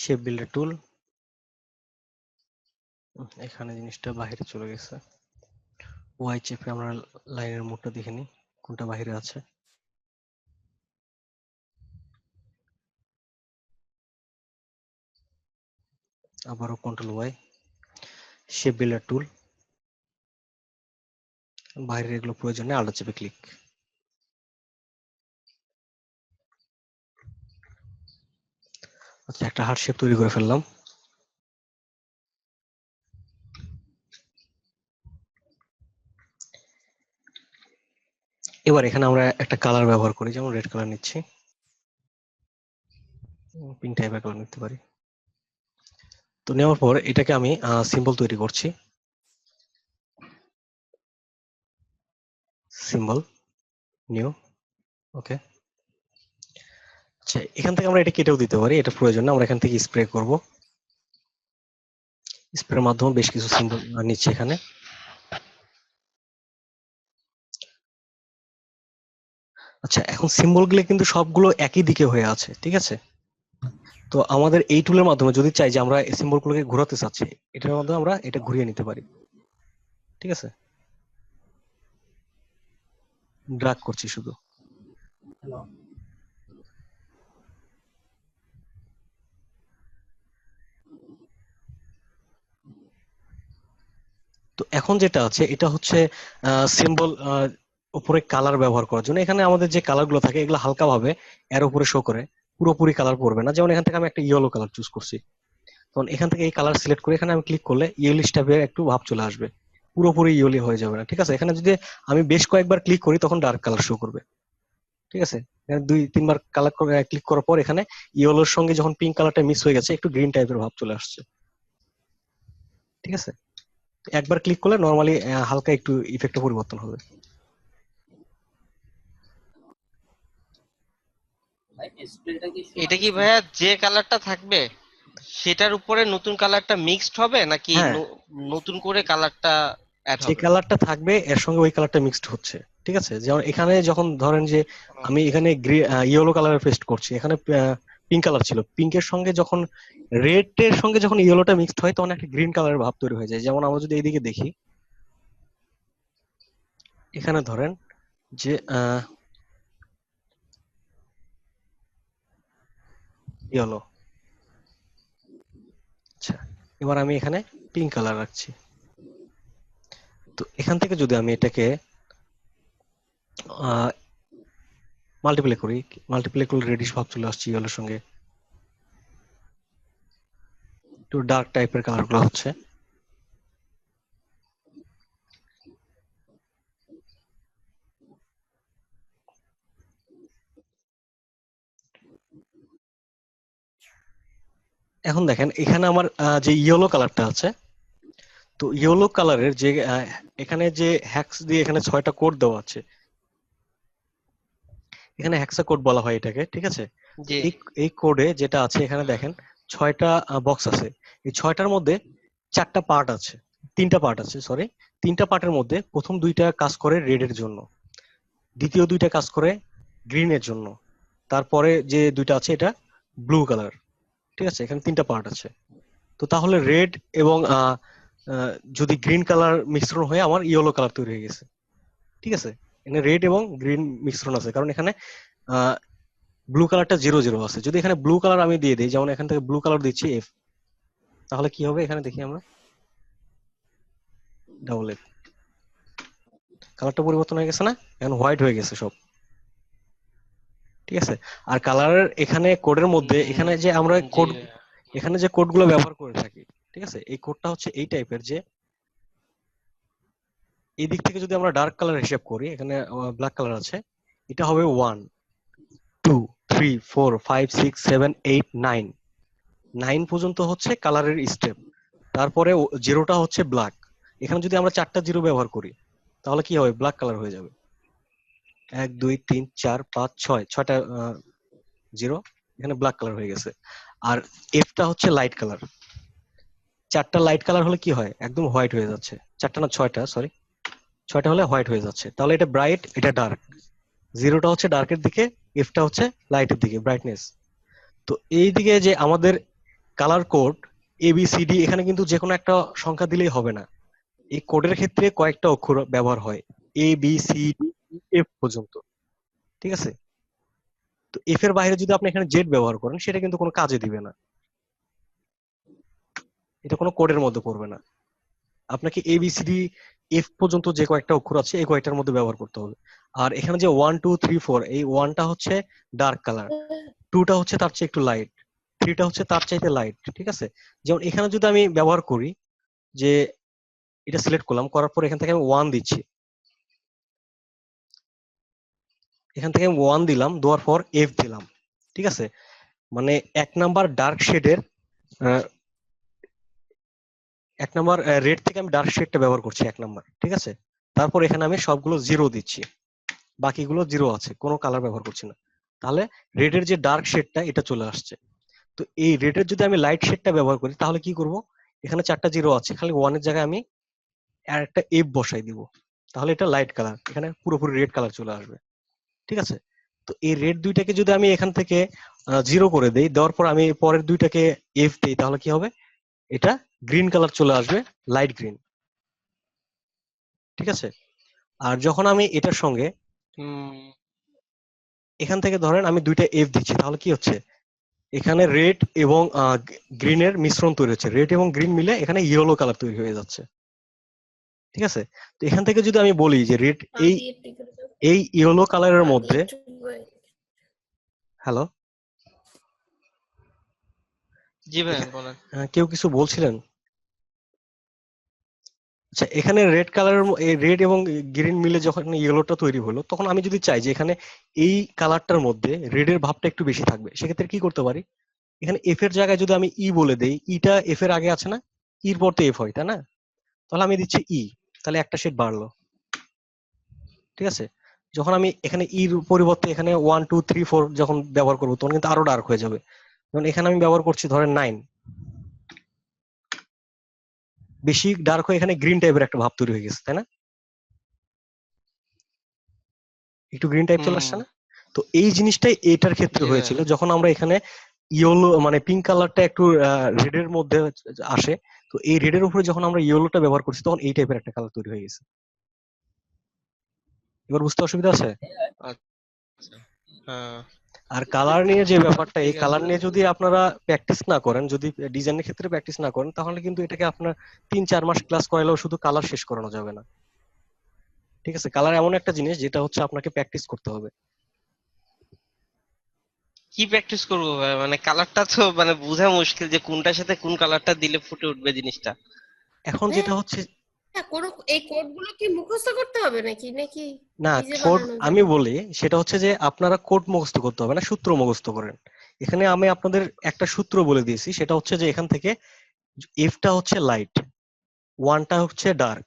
শেপ বিল্ডার টুল। এখানে জিনিসটা বাইরে চলে গেছে। ওয়াই চেপে আমরা লাইনের মোডটা দেখে নিই কোনটা বাইরে আছে। আবারও control Y, shape builder tool, বাইরের এগুলো প্রয়োজন নেই, আল্টা চেপে ক্লিক। আচ্ছা, একটা হার্ট শেপ তৈরি করে ফেললাম। এবার এখানে আমরা একটা কালার ব্যবহার করি, যেমন রেড কালার নিচ্ছি, পিঙ্ক টাইপের কালার নিতে পারি। তো নেওয়ার পর এটাকে আমি সিম্বল তৈরি করছি। সিম্বল, নিউ, ওকে। আচ্ছা, এখান থেকে আমরা এটা কেটেও দিতে পারি, এটা প্রয়োজন না, আমরা এখান থেকে স্প্রে করব। স্প্রের মাধ্যমে বেশ কিছু সিম্বল নিচ্ছে এখানে। আচ্ছা, এখন সিম্বল গুলো কিন্তু সবগুলো একই দিকে হয়ে আছে, ঠিক আছে? তো আমাদের এই টুলের মাধ্যমে যদি চাই যে আমরা এই সিম্বল গুলোকে ঘোরাতে চাচ্ছি, এটার মাধ্যমে আমরা এটা ঘুরিয়ে নিতে পারি, ঠিক আছে? ড্র্যাগ করছি শুধু। তো এখন যেটা আছে এটা হচ্ছে সিম্বল উপরে কালার ব্যবহার করার জন্য। এখানে আমাদের যে কালার গুলো থাকে এগুলো হালকা ভাবে এর উপরে শো করে, পুরোপুরি কালার পড়বে না। যেমন এখান থেকে আমি একটা ইয়েলো কালার চুজ করছি, তখন এখান থেকে এই কালার সিলেক্ট করে এখানে আমি ক্লিক করলে ইয়েলিশ টাইপের একটু ভাব চলে আসবে, পুরোপুরি ইয়েলি হয়ে যাবে না, ঠিক আছে? এখানে যদি আমি বেশ কয়েকবার ক্লিক করি তখন ডার্ক কালার শো করবে, ঠিক আছে? এখানে 2-3 বার কালার ক্লিক করার পর এখানে ইয়েলোর সঙ্গে যখন পিঙ্ক কালারটা মিক্স হয়ে গেছে একটু গ্রিন টাইপের ভাব চলে আসছে, ঠিক আছে? একবার ক্লিক করলে নরমালি হালকা একটু ইফেক্টে পরিবর্তন হবে। এটা কি ভাইয়া যে কালারটা থাকবে সেটার উপরে নতুন কালারটা মিক্সড হবে নাকি হ্যাঁ, নতুন করে কালারটা অ্যাড যে হবে? কালারটা থাকবে এর সঙ্গে ওই কালারটা মিক্সড হচ্ছে, ঠিক আছে? যেমন এখানে যখন ধরেন যে আমি এখানে ইয়েলো কালার পেস্ট করছি, এখানে পিঙ্ক কালার ছিল, পিঙ্কের সঙ্গে যখন রেড এর সঙ্গে যখন ইয়েলোটা মিক্সড হয় তখন একটা গ্রিন কালারের ভাব তৈরি হয়ে যায়। যেমন আমরা যদি এইদিকে দেখি, এখানে ধরেন যে ইয়েলো, আচ্ছা, এবার আমি এখানে পিঙ্ক কালার রাখছি। তো এখান থেকে যদি আমি এটাকে মাল্টিপ্লাই করি, মাল্টিপ্লাই করলে রেডিশ ভাব চলে আসছে ইয়েলোর সঙ্গে, একটু ডার্ক টাইপের কালার গুলো হচ্ছে। এখন দেখেন এখানে আমার যে ইয়েলো কালারটা আছে, তো ইয়েলো কালারের যে এখানে যে হ্যাক্স দিয়ে এখানে 6টা কোড দেওয়া আছে, এখানে হ্যাক্সা কোড বলা হয় এটাকে, ঠিক আছে? জি। এই এই কোডে যেটা আছে এখানে দেখেন 6টা বক্স আছে। এই 6টার মধ্যে 4টা পার্ট আছে, 3টা পার্ট আছে, সরি, 3টা পার্টের মধ্যে প্রথম 2টা কাজ করে রেড এর জন্য, দ্বিতীয় 2টা কাজ করে গ্রিন এর জন্য, তারপরে যে 2টা আছে এটা ব্লু কালার, ঠিক আছে? এখানে 3টা পার্ট আছে। তো তাহলে রেড এবং যদি গ্রিন কালার মিশ্রণ হয়ে আমার ইয়েলো কালার তৈরি হয়ে গেছে, ঠিক আছে? এখানে রেড এবং গ্রিন মিশ্রণ আছে কারণ এখানে ব্লু কালারটা 0-0 আছে। যদি এখানে ব্লু কালার আমি দিয়ে দিই, যেমন এখান থেকে ব্লু কালার দিচ্ছি এফ, তাহলে কি হবে এখানে দেখি আমরা, ডাবল এফ, কালারটা পরিবর্তন হয়ে গেছে না? এখন হোয়াইট হয়ে গেছে সব, ঠিক আছে? আর কালারের এখানে কোডের মধ্যে এখানে যে আমরা জি কোড, ভাইয়া। এখানে যে কোডগুলো ব্যবহার করে থাকি, ঠিক আছে? এই কোডটা হচ্ছে এই টাইপের যে এই দিক থেকে যদি আমরা ডার্ক কালার হিসাব করি, এখানে ব্ল্যাক কালার আছে, এটা হবে 1 2 3 4 5 6 7 8 9, 9 পর্যন্ত হচ্ছে কালারের স্টেপ। তারপরে 0টা হচ্ছে ব্ল্যাক। এখানে যদি আমরা 4টা 0 ব্যবহার করি তাহলে কি হবে, ব্ল্যাক কালার হয়ে যাবে। 1 2 3 4 5 6, 6টা 0 এখানে ব্ল্যাক কালার হয়ে গেছে। আর এফটা হচ্ছে লাইট কালার, 4টা লাইট কালার হলে কি হয়, একদম হোয়াইট হয়ে যাচ্ছে। 4টা না 6টা, সরি, 6টা হলে হোয়াইট হয়ে যাচ্ছে। তাহলে এটা ব্রাইট, এটা ডার্ক, 0টা হচ্ছে ডার্কের দিকে, এফটা হচ্ছে লাইটের দিকে, ব্রাইটনেস। তো এই দিকে যে আমাদের কালার কোড ABCD, এখানে কিন্তু যে কোনো একটা সংখ্যা দিলেই হবে না, এই কোডের ক্ষেত্রে কয়েকটা অক্ষর ব্যবহার হয়, ABCDEF পর্যন্ত, ঠিক আছে? তো এফ এর বাইরে যদি আপনি এখানে জেড ব্যবহার করেন সেটা কিন্তু কোনো কাজে দিবে না, এটা কোনো কোডের মধ্যে পড়বে না। আপনাকে ABCDF পর্যন্ত যে কয়েকটা অক্ষর আছে এই কয়েকটার মধ্যে ব্যবহার করতে হবে। আর এখানে যে 1 2 3 4, এই 1টা হচ্ছে ডার্ক কালার, 2টা হচ্ছে তার চেয়ে একটু লাইট, 3টা হচ্ছে তার চাইতে লাইট, ঠিক আছে? যেমন এখানে যদি আমি ব্যবহার করি যে এটা সিলেক্ট করলাম, করার পর এখান থেকে আমি 1 দিচ্ছি, এখান থেকে আমি 1 দিলাম, দেওয়ার পর এফ দিলাম, ঠিক আছে? মানে 1 নাম্বার ডার্ক শেডের 1 নাম্বার রেড থেকে আমি ডার্ক শেডটা ব্যবহার করছি 1 নাম্বার, ঠিক আছে? তারপর এখানে আমি সবগুলো 0 দিচ্ছি, বাকিগুলো 0 আছে, কোনো কালার ব্যবহার করছি না। তাহলে রেডের যে ডার্ক শেডটা এটা চলে আসছে। তো এই রেডের যদি আমি লাইট শেডটা ব্যবহার করি তাহলে কি করব, এখানে 4টা জিরো আছে, খালি 1 এর জায়গায় আমি আর একটা এফ বসাই দিব, তাহলে এটা লাইট কালার, এখানে পুরোপুরি রেড কালার চলে আসবে। ঠিক আছে, তো এই রেড দুইটাকে যদি আমি এখান থেকে জিরো করে দেই, দেওয়ার পর আমি পরের দুইটাকে এফ দেই, তাহলে কি হবে, এটা গ্রিন কালার চলে আসবে, লাইট গ্রিন। ঠিক আছে, আর যখন আমি এটার সঙ্গে এখান থেকে ধরেন আমি দুইটা এফ দিচ্ছি, তাহলে কি হচ্ছে, এখানে রেড এবং গ্রিনের মিশ্রণ তৈরি হচ্ছে, রেড এবং গ্রিন মিলে এখানে ইয়েলো কালার তৈরি হয়ে যাচ্ছে। ঠিক আছে, তো এখান থেকে যদি আমি বলি যে রেড এই এই ইয়েলো কালারের মধ্যে, হ্যালো জি ভাই বলেন। কেউ কিছু বলছিলেন? আচ্ছা, এখানে রেড কালারের রেড এবং গ্রিন মিলে যখন ইয়েলোটা তৈরি হলো, তখন আমি যদি চাই যে এখানে এই কালারটার মধ্যে রেডের ভাবটা একটু বেশি থাকবে, সেক্ষেত্রে কি করতে পারি, এখানে এফ এর জায়গায় যদি আমি ই বলে দেই, ইটা এফ এর আগে আছে না, ইর পর তো এফ হয় তাই না, তাহলে আমি দিচ্ছি ই, তাহলে একটা শেড বাড়লো। ঠিক আছে, যখন আমি এখানে ইর পরিবর্তে এখানে 1 2 3 4 যখন ব্যবহার করবো, তখন কিন্তু আরো ডার্ক হয়ে যাবে। যেমন এখানে আমি ব্যবহার করছি ধরেন 9, বেশি ডার্ক হয়ে এখানে গ্রিন টাইপের একটা ভাব তৈরি হয়ে গেছে তাই না, একটু গ্রিন টাইপ চলে আসছে না। তো এই জিনিসটাই এটার ক্ষেত্রে হয়েছিল, যখন আমরা এখানে ইয়েলো মানে পিঙ্ক কালারটা একটু রেডের মধ্যে আসে, তো এই রেডের উপরে যখন আমরা ইয়েলোটা ব্যবহার করছি, তখন এই টাইপের একটা কালার তৈরি হয়ে গেছে। এবার বুঝতে অসুবিধা আছে? আর কালার নিয়ে যে ব্যাপারটা, এই কালার নিয়ে যদি আপনারা প্র্যাকটিস না করেন, যদি ডিজাইনের ক্ষেত্রে প্র্যাকটিস না করেন, তাহলে কিন্তু এটাকে আপনার 3-4 মাস ক্লাস করাইলেও শুধু কালার শেষ করানো যাবে না। ঠিক আছে, কালার এমন একটা জিনিস যেটা হচ্ছে আপনাকে প্র্যাকটিস করতে হবে। কি প্র্যাকটিস করবো ভাই, মানে কালারটা তো মানে বোঝা মুশকিল যে কোনটার সাথে কোন কালারটা দিলে ফুটে উঠবে জিনিসটা। এখন যেটা হচ্ছে, কোন এই কোডগুলো কি মুখস্থ করতে হবে নাকি নাকি না নিজে কোড বানানো আমি যাবে? বলি সেটা হচ্ছে যে আপনারা কোড মুখস্থ করতে হবে না, সূত্র মুখস্থ করেন। এখানে আমি আপনাদের একটা সূত্র বলে দিয়েছি, সেটা হচ্ছে যে এখান থেকে এফটা হচ্ছে লাইট, ওয়ানটা হচ্ছে ডার্ক,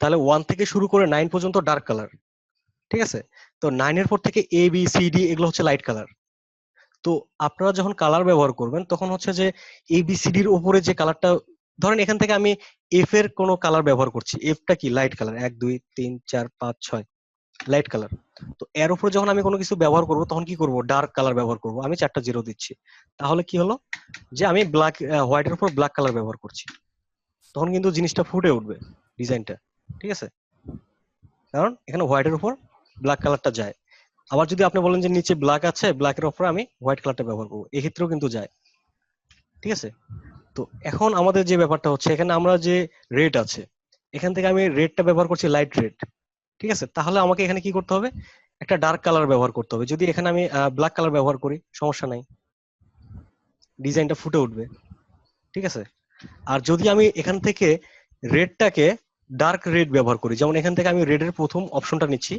তাহলে 1 থেকে শুরু করে 9 পর্যন্ত ডার্ক কালার। ঠিক আছে, তো 9 এর পর থেকে এ বি সি ডি এগুলো হচ্ছে লাইট কালার। তো আপনারা যখন কালার ব্যবহার করবেন, তখন হচ্ছে যে এ বি সি ডির উপরে যে কালারটা, ধরেন এখান থেকে আমি এফ এর কোনো কালার ব্যবহার করছি, এফটা কি লাইট কালার, 1 2 3 4 5 6 লাইট কালার। তো এর উপরে যখন আমি কোনো কিছু ব্যবহার করব, তখন কি করব, ডার্ক কালার ব্যবহার করব, আমি 4টা জিরো দিচ্ছি, তাহলে কি হলো যে আমি ব্ল্যাক হোয়াইটের উপর ব্ল্যাক কালার ব্যবহার করছি, তখন কিন্তু জিনিসটা ফুটে উঠবে ডিজাইনটা। ঠিক আছে, কারণ এখানে হোয়াইটের উপর ব্ল্যাক কালারটা যায়। আবার যদি আপনি বলেন যে নিচে ব্ল্যাক আছে, ব্ল্যাকের উপর আমি হোয়াইট কালারটা ব্যবহার করবো, এক্ষেত্রেও কিন্তু যায়। ঠিক আছে, তো এখন আমাদের যে ব্যাপারটা হচ্ছে, এখানে আমরা যে রেড আছে, এখান থেকে আমি রেডটা ব্যবহার করছি লাইট রেড। ঠিক আছে, তাহলে আমাকে এখানে কি করতে হবে, একটা ডার্ক কালার ব্যবহার করতে হবে। যদি এখানে আমি ব্ল্যাক কালার ব্যবহার করি, সমস্যা নাই, ডিজাইনটা ফুটে উঠবে। ঠিক আছে, আর যদি আমি এখান থেকে রেডটাকে ডার্ক রেড ব্যবহার করি, যেমন এখান থেকে আমি রেডের প্রথম অপশনটা নিচ্ছি,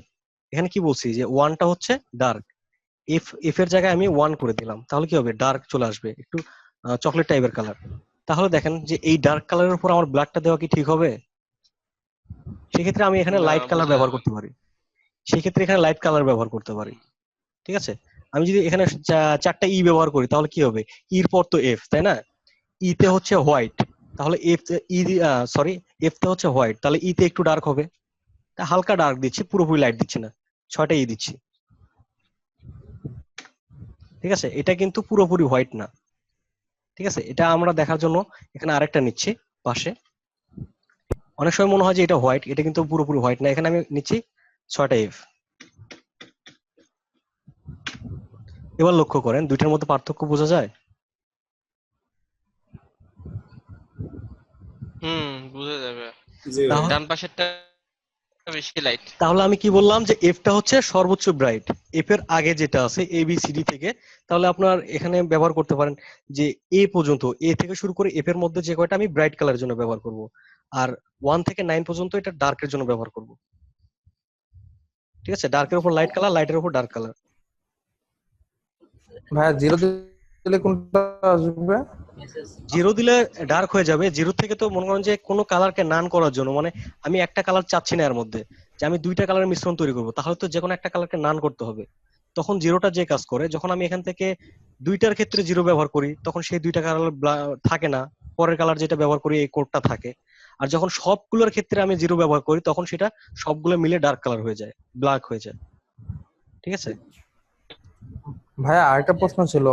এখানে কি বলছি যে 1টা হচ্ছে ডার্ক, এফ এর জায়গায় আমি 1 করে দিলাম, তাহলে কি হবে, ডার্ক চলে আসবে, একটু চকলেট টাইপের কালার। তাহলে দেখেন যে এই ডার্ক কালারের উপর আমার ব্ল্যাকটা দেওয়া কি ঠিক হবে? সেক্ষেত্রে আমি এখানে না, লাইট কালার বোঝা ব্যবহার যাবে। করতে পারি, সেক্ষেত্রে এখানে লাইট কালার ব্যবহার করতে পারি। ঠিক আছে, আমি যদি এখানে 4টা ই ব্যবহার করি, তাহলে কি হবে, ইর পর তো এফ তাই না, ইতে হচ্ছে হোয়াইট, তাহলে এফ ই সরি এফ তে হচ্ছে হোয়াইট, তাহলে ইতে একটু ডার্ক হবে, তা হালকা ডার্ক দিচ্ছি, পুরোপুরি লাইট দিচ্ছি না, 6টা ই দিচ্ছি। ঠিক আছে, এটা কিন্তু পুরোপুরি হোয়াইট না। ঠিক আছে, এটা আমরা দেখার জন্য এখানে আরেকটা নিচ্ছি পাশে, অনেক সময় মনে হয় যে এটা হোয়াইট, এটা কিন্তু পুরোপুরি হোয়াইট না, এখানে আমি নিচ্ছি 6টা এফ। এবার লক্ষ্য করেন দুইটার মধ্যে পার্থক্য বোঝা যায়। বোঝা যাবে। জি ভাই। তাহলে ডান পাশেরটা বেশি লাইট। তাহলে আমি কি বললাম যে এফটা হচ্ছে সর্বোচ্চ ব্রাইট, এফ এর আগে যেটা আছে এ বি সি ডি থেকে, তাহলে আপনার এখানে ব্যবহার করতে পারেন যে এ পর্যন্ত, এ থেকে শুরু করে এফ এর মধ্যে যে কয়টা আমি ব্রাইট কালারের জন্য ব্যবহার করব, আর 1 থেকে 9 পর্যন্ত এটা ডার্কের জন্য ব্যবহার করব। ঠিক আছে, ডার্কের উপর লাইট কালার, লাইটের উপর ডার্ক কালার। ভাইয়া জিরো দিলে কোনটা আসবে? জিরো দিলে ডার্ক হয়ে যাবে। জিরো থেকে তো মনে করেন যে কোনো কালারকে নান করার জন্য, মানে আমি একটা কালার চাচ্ছি না এর মধ্যে, যে আমি দুইটা কালারের মিশ্রণ তৈরি করবো, তাহলে তো যে কোনো একটা কালারকে নান করতে হবে। তখন জিরোটা যে কাজ করে, যখন আমি এখান থেকে দুইটার ক্ষেত্রে জিরো ব্যবহার করি তখন সেই দুইটা কালার থাকে না, পরের কালার যেটা ব্যবহার করি এই কোডটা থাকে। আর যখন সবগুলোর ক্ষেত্রে আমি জিরো ব্যবহার করি তখন সেটা সবগুলো মিলে ডার্ক কালার হয়ে যায়, ব্ল্যাক হয়ে যায়। ঠিক আছে? ভাইয়া আরেকটা প্রশ্ন ছিল,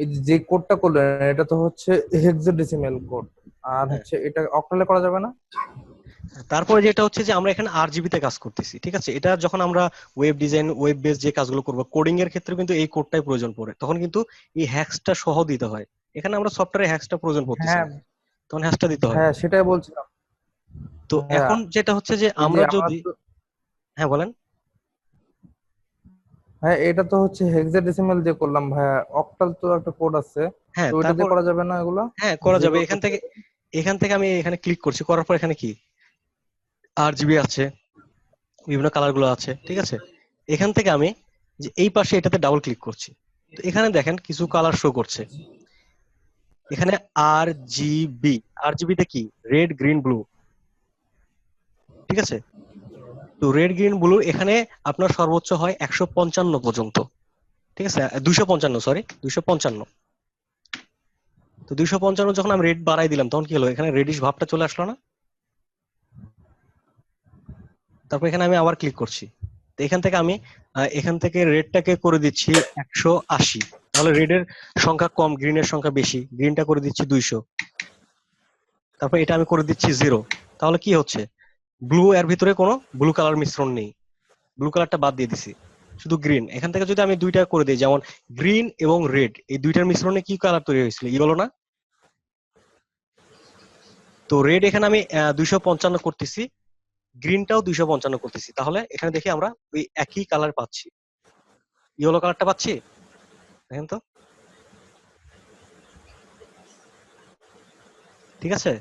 এই যে কোডটা করলেন এটা তো হচ্ছে হেক্সাডেসিমাল কোড, আর হ্যাঁ। হচ্ছে এটা অক্টালে করা যাবে না? তারপরে যেটা হচ্ছে যে আমরা এখানে আরজিবি তে কাজ করতেছি, ঠিক আছে? এটা যখন আমরা ওয়েব ডিজাইন, ওয়েব বেস যে কাজগুলো করবো, কোডিং এর ক্ষেত্রে কিন্তু এই কোডটাই প্রয়োজন পড়ে, তখন কিন্তু এই হ্যাশটা সহ দিতে হয়। এখানে আমরা সফটওয়্যারে হ্যাশটা প্রয়োজন পড়তেছে হ্যাঁ না, তখন হ্যাশটা দিতে হয়। হ্যাঁ, সেটাই বলছিলাম তো ভাইয়া। এখন যেটা হচ্ছে যে এই যে আমরা আমরা যদি, তো হ্যাঁ বলেন। ভাইয়া এটা তো হচ্ছে হেক্সাডেসিমাল দিয়ে করলাম ভাইয়া, অক্টাল তো একটা কোড আছে, হ্যাঁ তো ওইটা দিয়ে তারপর, করা যাবে না এগুলা? হ্যাঁ করা যাবে। জিরো এখান থেকে আমি এখানে ক্লিক করছি, করার পর এখানে কি আরজিবি আছে, বিভিন্ন কালার গুলো আছে, ঠিক আছে? এখান থেকে আমি যে এই পাশে এটাতে ডাবল ক্লিক করছি, তো এখানে দেখেন কিছু কালার শো করছে। এখানে আরজিবি তে কি রেড, গ্রিন, ব্লু, ঠিক আছে? তো রেড, গ্রিন, ব্লু এখানে আপনার সর্বোচ্চ হয় 155 পর্যন্ত, ঠিক আছে? 255, সরি 255। তো 255 যখন আমি রেড বাড়াই দিলাম তখন কি হলো, এখানে রেডিশ ভাবটা চলে আসলো না? তারপর এখানে আমি আবার ক্লিক করছি, তো এখান থেকে আমি এখান থেকে রেডটাকে করে দিচ্ছি 180, তাহলে রেডের সংখ্যা কম, গ্রিনের সংখ্যা বেশি, গ্রিনটা করে দিচ্ছি 200। তারপর এটা আমি করে দিচ্ছি 0, তাহলে কি হচ্ছে, ব্লু এর ভিতরে কোনো ব্লু কালার মিশ্রণ নেই, ব্লু কালারটা বাদ দিয়ে দিছি, শুধু গ্রিন। এখান থেকে যদি আমি দুইটা করে দিই, যেমন গ্রিন এবং রেড, এই দুইটার মিশ্রণে কি কালার তৈরি হয়েছিল, ইয়েলো না? তো রেড এখানে আমি 255 করতেছি, গ্রিনটাও 255 করতেছি, তাহলে এখানে দেখি আমরা ওই একই কালার পাচ্ছি, ইয়েলো কালারটা পাচ্ছি, দেখেন তো। ঠিক আছে?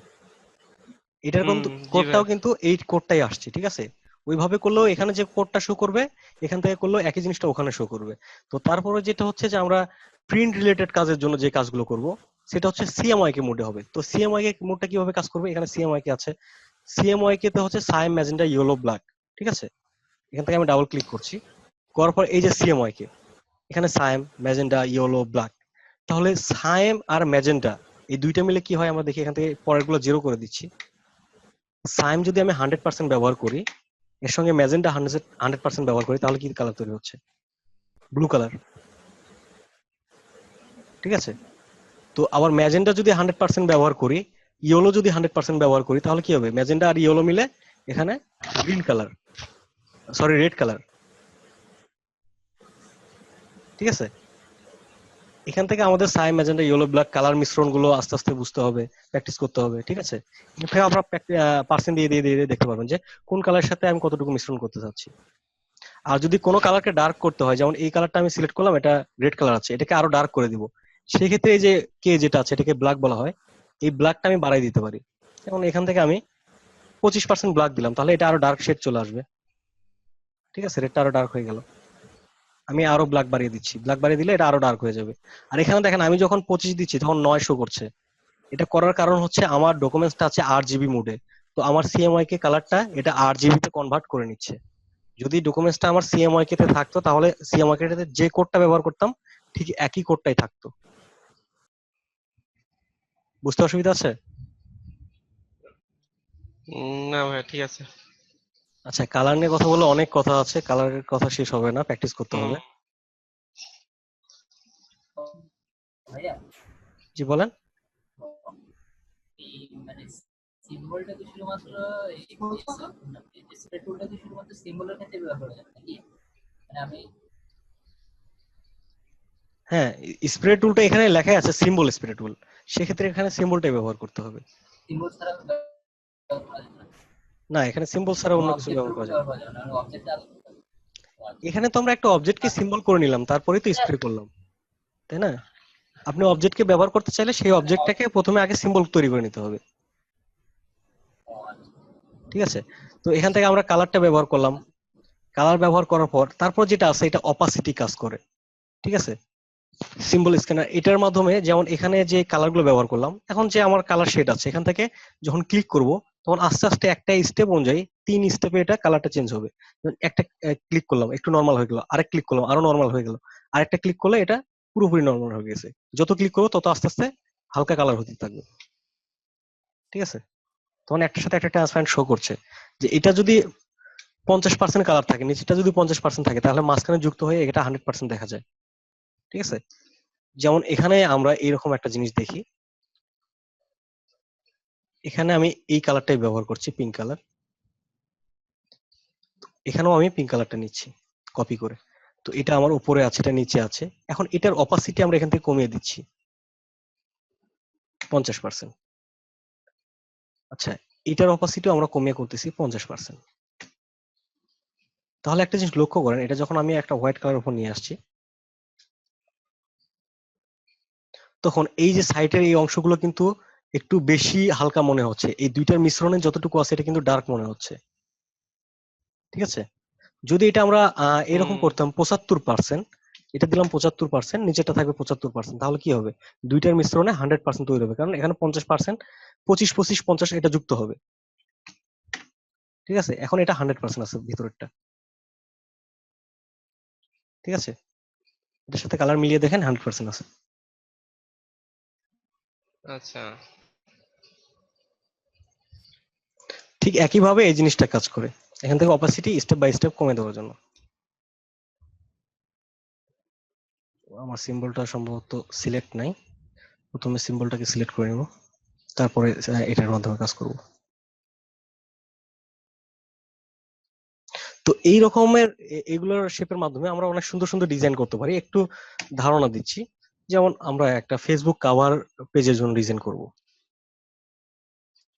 এটার কিন্তু জি ভাই। কোডটাও কিন্তু এই কোডটাই আসছে, ঠিক আছে? ওইভাবে করলেও এখানে যে কোডটা শো করবে, এখান থেকে করলেও একই জিনিসটা ওখানে শো করবে। তো তারপরে যেটা হচ্ছে যে আমরা প্রিন্ট রিলেটেড কাজের জন্য যে কাজগুলো করব সেটা হচ্ছে সিএমওয়াই কে মোডে হবে। তো সিএমওয়াই কে মোডটা কিভাবে কাজ করবে, এখানে সিএমওয়াই কে আছে, সিএমওয়াই কে তে হচ্ছে সাইম, ম্যাজেন্টা, ইয়েলো, ব্ল্যাক, ঠিক আছে? এখান থেকে আমি ডাবল ক্লিক করছি, করার পর এই যে সিএমওয়াই কে, এখানে সাইম, ম্যাজেন্টা, ইয়েলো, ব্ল্যাক। তাহলে সাইম আর ম্যাজেন্টা এই দুইটা মিলে কি হয় আমরা দেখি, এখান থেকে পরেরগুলো জিরো করে দিচ্ছি। সাইম যদি আমি 100% ব্যবহার করি, এর সঙ্গে ম্যাজেন্টা 100% ব্যবহার করি, তাহলে কি কালার তৈরি হচ্ছে, ব্লু কালার, ঠিক আছে? তো আবার ম্যাজেন্টা যদি 100% ব্যবহার করি, ইয়েলো যদি 100% ব্যবহার করি, তাহলে কি হবে, ম্যাজেন্টা আর ইয়েলো মিলে এখানে green colour, sorry red colour, ঠিক আছে? এখান থেকে আমাদের Saim, magenta, yellow, black colour মিশ্রণ গুলো আস্তে আস্তে বুঝতে হবে, প্র্যাকটিস করতে হবে, ঠিক আছে? এখানে আপনারা পার্সেন্ট দিয়ে দিয়ে দিয়ে দেখতে পারবেন যে কোন কালারের সাথে আমি কতটুকু মিশ্রণ করতে চাচ্ছি। আর যদি কোনো কালারকে ডার্ক করতে হয়, যেমন এই কালারটা আমি সিলেক্ট করলাম, এটা রেড কালার আছে, এটাকে আরো ডার্ক করে দিব, সেই ক্ষেত্রে এই যে কে যেটা আছে এটাকে ব্ল্যাক বলা হয়, এই ব্ল্যাকটা আমি বাড়াই দিতে পারি। যেমন এখান থেকে আমি 25% ব্ল্যাক দিলাম, তাহলে এটা আরো ডার্ক শেড চলে আসবে, ঠিক আছে? রেডটা আরো ডার্ক হয়ে গেল। আমি আরো ব্ল্যাক বাড়িয়ে দিচ্ছি, ব্ল্যাক বাড়িয়ে দিলে এটা আরো ডার্ক হয়ে যাবে। আর এখানে দেখেন আমি যখন 25 দিচ্ছি তখন 9 শো করছে। এটা করার কারণ হচ্ছে আমার ডকুমেন্টসটা আছে আরজিবি মোডে, তো আমার সিএমওয়াই কে কালারটা এটা আরজিবি তে কনভার্ট করে নিচ্ছে। যদি ডকুমেন্টসটা আমার সিএমওয়াই কে তে থাকতো তাহলে সিএমওয়াই কে তে যে কোডটা ব্যবহার করতাম ঠিক একই কোডটাই থাকতো। বুঝতে অসুবিধা আছে? না ভাই ঠিক আছে। আচ্ছা, কালার নিয়ে কথা বলে অনেক কথা আছে, কালারের কথা শেষ হবে না, প্র্যাকটিস করতে হবে। ভাইয়া জি বলেন। এই মানে সিম্বলটা কি শুধুমাত্র এই ডিসপ্লে টুলটা কি শুধুমাত্র সিম্বলের ক্ষেত্রে ব্যবহার করা যায় নাকি? মানে আমি হ্যাঁ, স্প্রে টুলটা এখানে লেখাই আছে সিম্বল স্প্রে টুল, সেক্ষেত্রে এখানে সিম্বলটাই ব্যবহার করতে হবে। সিম্বল ছাড়া ব্যবহার করা যায় না, না, এখানে সিম্বল ছাড়া অন্য কিছু অবজেক্ট ব্যবহার করা যায় ব্যবহার না। করা যায় না, অবজেক্ট এখানে তো আমরা একটা অবজেক্টকে সিম্বল করে নিলাম, তারপরেই তো স্প্রে করলাম, তাই না? আপনি অবজেক্টকে ব্যবহার করতে চাইলে সেই অবজেক্টটাকে প্রথমে আগে সিম্বল তৈরি করে নিতে হবে, ঠিক আছে? তো এখান থেকে আমরা কালারটা ব্যবহার করলাম, কালার ব্যবহার করার পর তারপর যেটা আছে এটা অপাসিটি কাজ করে, ঠিক আছে? সিম্বল স্ক্যানার এটার মাধ্যমে, যেমন এখানে যে কালারগুলো ব্যবহার করলাম, এখন যে আমার কালার শেড আছে এখান থেকে যখন ক্লিক করব তখন আস্তে আস্তে একটা স্টেপ অনুযায়ী 3 স্টেপে এটা কালারটা চেঞ্জ হবে। যেমন একটা ক্লিক করলাম একটু নর্মাল হয়ে গেল, আরেক ক্লিক করলাম আরো নর্মাল হয়ে গেল, আরেকটা ক্লিক করলে এটা পুরোপুরি নর্মাল হয়ে গেছে। যত ক্লিক করবো তত আস্তে আস্তে হালকা কালার হতে থাকবে। ঠিক আছে, তখন একটার সাথে একটা ট্রান্সপারেন্ট শো করছে যে এটা যদি 50% কালার থাকে, নিচেটা যদি 50% থাকে, তাহলে মাঝখানে যুক্ত হয়ে এটা 100% দেখা যায়। ঠিক আছে, যেমন এখানে আমরা এরকম একটা জিনিস দেখি, এখানে আমি এই কালারটাই ব্যবহার করছি, পিঙ্ক কালার। এখানেও আমি পিঙ্ক কালারটা নিচ্ছি কপি করে। তো এটা আমার উপরে আছে, এটা নিচে আছে। এখন এটার অপাসিটি আমরা এখান থেকে কমিয়ে দিচ্ছি 50%। আচ্ছা, এটার অপাসিটিও আমরা কমিয়ে করতেছি 50%। তাহলে একটা জিনিস লক্ষ্য করেন, এটা যখন আমি একটা হোয়াইট কালার উপর নিয়ে আসছি, তখন এই যে সাইটের এই অংশগুলো কিন্তু একটু বেশি হালকা মনে হচ্ছে। এই দুইটার মিশ্রণে যতটুকু আছে এটা কিন্তু ডার্ক মনে হচ্ছে। ঠিক আছে, যদি এটা আমরা এরকম হুম। করতাম 75%, এটা দিলাম 75%, নিচেটা থাকবে 75%, তাহলে কি হবে? দুইটার মিশ্রণে 100% তৈরি হবে, কারণ এখানে 50%, 25, 25, 50 এটা যুক্ত হবে। ঠিক আছে, এখন এটা 100% আছে ভিতরেরটা। ঠিক আছে, এটার সাথে কালার মিলিয়ে দেখেন 100% আছে। আচ্ছা, ঠিক একইভাবে এই জিনিসটা কাজ করে। এখান থেকে অপাসিটি স্টেপ বাই স্টেপ কমে দেওয়ার জন্য। আমার সিম্বলটা সম্ভবত সিলেক্ট নাই, প্রথমে সিম্বলটাকে সিলেক্ট করে নেব, তারপরে এটার মাধ্যমে কাজ করব। তো এই রকমের এগুলোর শেপের মাধ্যমে আমরা অনেক সুন্দর সুন্দর ডিজাইন করতে পারি। একটু ধারণা দিচ্ছি, যেমন আমরা একটা ফেসবুক কাভার পেজের জন্য ডিজাইন করব।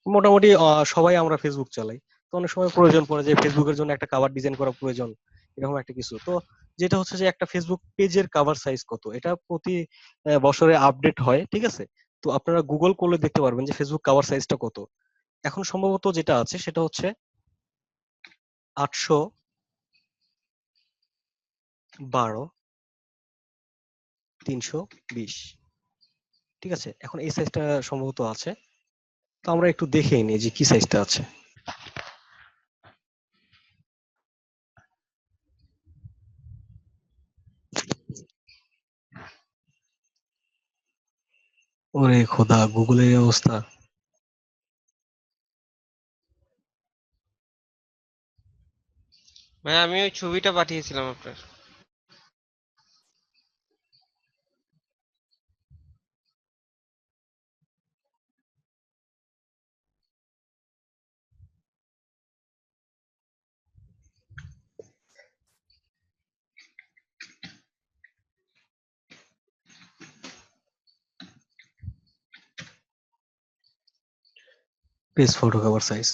মোটামুটি সবাই আমরা ফেসবুক চালাই, তো অনেক সময় প্রয়োজন পড়ে যে ফেসবুকের জন্য একটা কাভার ডিজাইন করা প্রয়োজন, এরকম একটা কিছু। তো যেটা হচ্ছে যে একটা ফেসবুক পেজের কাভার সাইজ কত, এটা প্রতি বছরে আপডেট হয়। ঠিক আছে, তো আপনারা গুগল করলে দেখতে পারবেন যে ফেসবুক কাভার সাইজটা কত। এখন সম্ভবত যেটা আছে সেটা হচ্ছে 812, 320। ঠিক আছে, এখন এই সাইজটা সম্ভবত আছে, তো আমরা একটু দেখেই নিই যে কি সাইজটা আছে। ওরে খোদা, গুগলের এই অবস্থা! ভাই আমি ওই ছবিটা পাঠিয়েছিলাম আপনার। পেজ ফটো কভার সাইজ,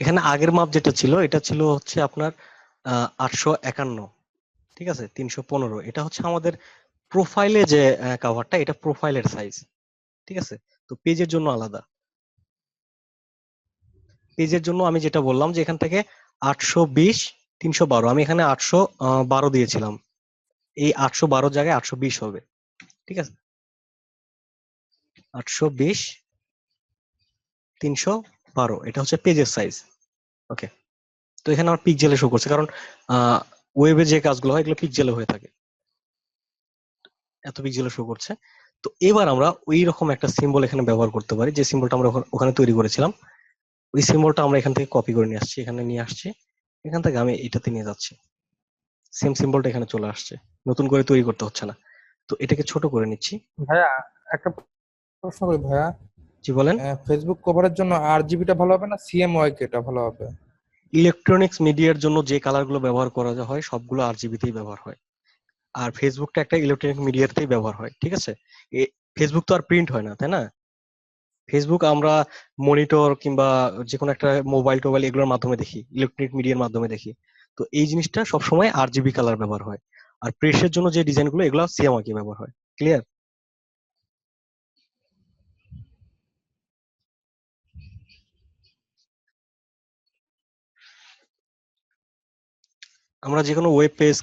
এখানে আগের মাপ যেটা ছিল এটা ছিল হচ্ছে আপনার 851। ঠিক আছে, 315 এটা হচ্ছে আমাদের প্রোফাইলে যে কাভারটা, এটা প্রোফাইলের সাইজ। ঠিক আছে, তো পেজের জন্য আলাদা। পেজের জন্য আমি যেটা বললাম যে এখান থেকে 820, 312, আমি এখানে 812 দিয়েছিলাম, এই 812 জায়গায় 820 হবে। ঠিক আছে, 820, 312 এটা হচ্ছে পেজের সাইজ। ওকে, তো এখানে আমার পিক্সেলে শো করছে, কারণ ওয়েবে যে কাজগুলো হয় এগুলো পিক্সেলে হয়ে থাকে, এত পিক্সেলে শো করছে। তো এবার আমরা ওই রকম একটা সিম্বল এখানে ব্যবহার করতে পারি, যে সিম্বলটা আমরা ওখানে তৈরি করেছিলাম। ওই সিম্বলটা আমরা এখান থেকে কপি করে নিয়ে আসছি, এখানে নিয়ে আসছি, এখান থেকে আমি এটাতে নিয়ে যাচ্ছি। সেম সিম্বলটা এখানে চলে আসছে, নতুন করে তৈরি করতে হচ্ছে না। তো এটাকে ছোট করে নিচ্ছি। ভাইয়া একটা প্রশ্ন করি ভাইয়া, জি বলেন। ফেসবুক কভারের জন্য RGBটা ভালো হবে না CMYKটা ভালো হবে? ইলেকট্রনিক্স মিডিয়ার জন্য যে কালারগুলো ব্যবহার করা হয় সবগুলো আরজিবিতেই ব্যবহার হয়, আর ফেসবুকটা একটা ইলেকট্রনিক মিডিয়াতেই ব্যবহার হয়। ঠিক আছে, ফেসবুক তো আর প্রিন্ট হয় না, তাই না? ফেসবুক আমরা মনিটর কিংবা যে কোনো একটা মোবাইল টোবাইল এগুলোর মাধ্যমে দেখি, ইলেকট্রনিক মিডিয়ার মাধ্যমে দেখি। তো এই জিনিসটা সবসময় আরজিবি কালার ব্যবহার হয়, আর প্রেসের জন্য যে ডিজাইনগুলো এগুলো সিএমওয়াইকে ব্যবহার হয়। ক্লিয়ার? আমরা যে কোনো ওয়েব পেজ